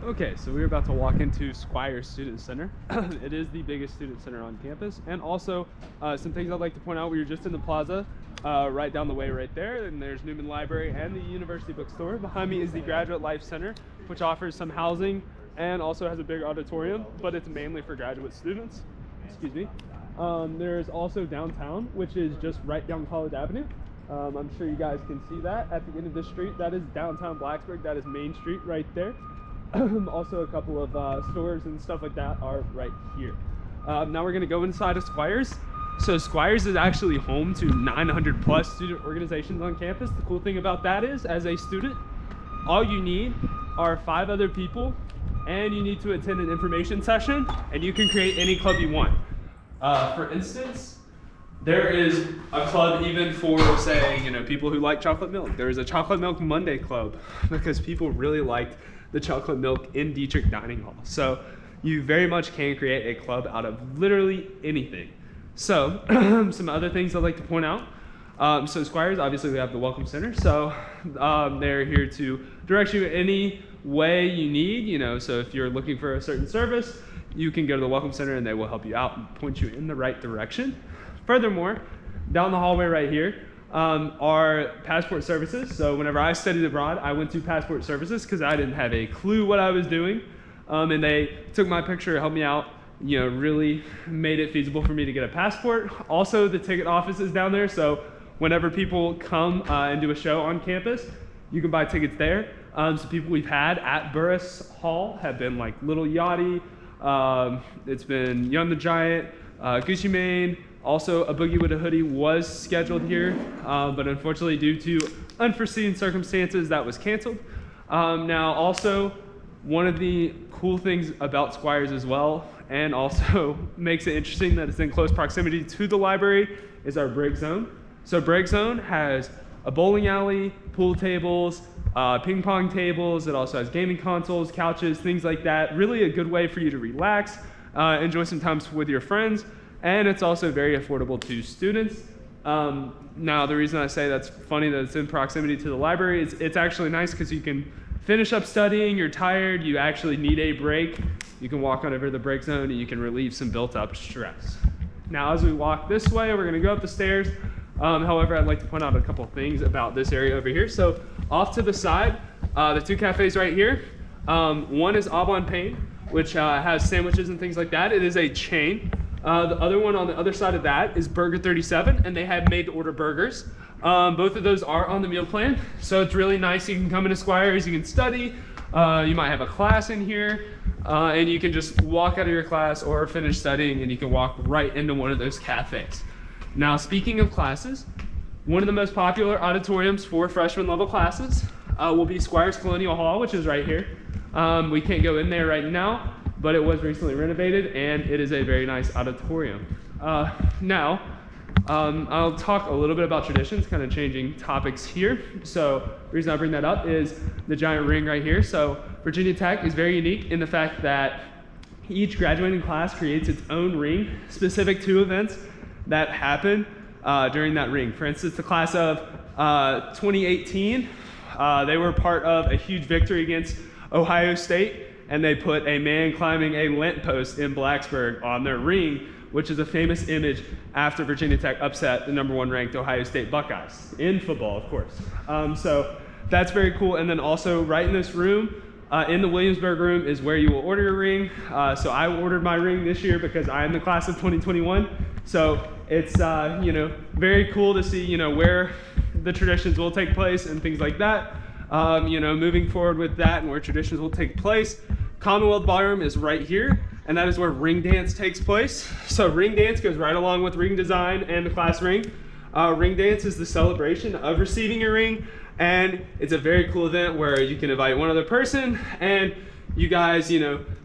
Okay, so we're about to walk into Squires Student Center. It is the biggest student center on campus. And also, some things I'd like to point out, we were just in the plaza, right down the way right there, and there's Newman Library and the University Bookstore. Behind me is the Graduate Life Center, which offers some housing and also has a big auditorium, but it's mainly for graduate students. Excuse me. There's also downtown, which is just right down College Avenue. I'm sure you guys can see that at the end of this street. That is downtown Blacksburg. That is Main Street right there. Also a couple of stores and stuff like that are right here. Now we're going to go inside of Squires. So Squires is actually home to 900 plus student organizations on campus. The cool thing about that is, as a student, all you need are 5 other people, and you need to attend an information session, and you can create any club you want. For instance, there is a club even for, say, people who like chocolate milk. There is a Chocolate Milk Monday club because people really liked the chocolate milk in Dietrich Dining Hall. So you very much can create a club out of literally anything. So some other things I'd like to point out. So Squires, obviously we have the Welcome Center. So they're here to direct you any way you need, so if you're looking for a certain service, you can go to the Welcome Center and they will help you out and point you in the right direction. Furthermore, down the hallway right here, are passport services. So whenever I studied abroad, I went to passport services because I didn't have a clue what I was doing. And they took my picture, helped me out, really made it feasible for me to get a passport. Also, the ticket office is down there. So whenever people come and do a show on campus, you can buy tickets there. So people we've had at Burris Hall have been like Little Yachty, it's been Young the Giant, Gucci Mane. Also, A Boogie with a Hoodie was scheduled here, but unfortunately due to unforeseen circumstances, that was canceled. Now, also, one of the cool things about Squires as well, and also makes it interesting that it's in close proximity to the library, is our break zone. So break zone has a bowling alley, pool tables, ping pong tables. It also has gaming consoles, couches, things like that. Really a good way for you to relax, enjoy some time with your friends. And it's also very affordable to students. Now, the reason I say that's funny that it's in proximity to the library is it's actually nice because you can finish up studying, you're tired, you actually need a break. You can walk on over the break zone and you can relieve some built up stress. Now, as we walk this way, we're gonna go up the stairs. However, I'd like to point out a couple things about this area over here. So off to the side, the 2 cafes right here. One is Au Bon Pain, which has sandwiches and things like that. It is a chain. The other one on the other side of that is Burger 37, and they have made-to-order burgers. Both of those are on the meal plan, so it's really nice. You can come into Squires, you can study, you might have a class in here, and you can just walk out of your class or finish studying, and you can walk right into one of those cafes. Now, speaking of classes, one of the most popular auditoriums for freshman level classes will be Squires Colonial Hall, which is right here. We can't go in there right now, but it was recently renovated and it is a very nice auditorium. Now, I'll talk a little bit about traditions, kind of changing topics here. So the reason I bring that up is the giant ring right here. So Virginia Tech is very unique in the fact that each graduating class creates its own ring specific to events that happen during that ring. For instance, the class of 2018, they were part of a huge victory against Ohio State, and they put a man climbing a lamp post in Blacksburg on their ring, which is a famous image after Virginia Tech upset the #1 ranked Ohio State Buckeyes, in football, of course. So that's very cool. And then also right in this room, in the Williamsburg room, is where you will order your ring. So I ordered my ring this year because I am the class of 2021. So it's very cool to see where the traditions will take place and things like that. Moving forward with that and where traditions will take place. Commonwealth Ballroom is right here, and that is where ring dance takes place. So ring dance goes right along with ring design and the class ring. Ring dance is the celebration of receiving your ring, and it's a very cool event where you can invite one other person and you guys,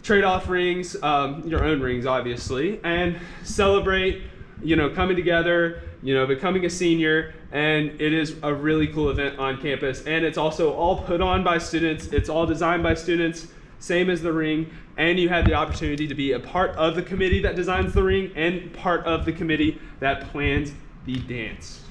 trade off rings, your own rings obviously, and celebrate, coming together, becoming a senior. And it is a really cool event on campus, and it's also all put on by students. It's all designed by students, same as the ring, and you have the opportunity to be a part of the committee that designs the ring and part of the committee that plans the dance.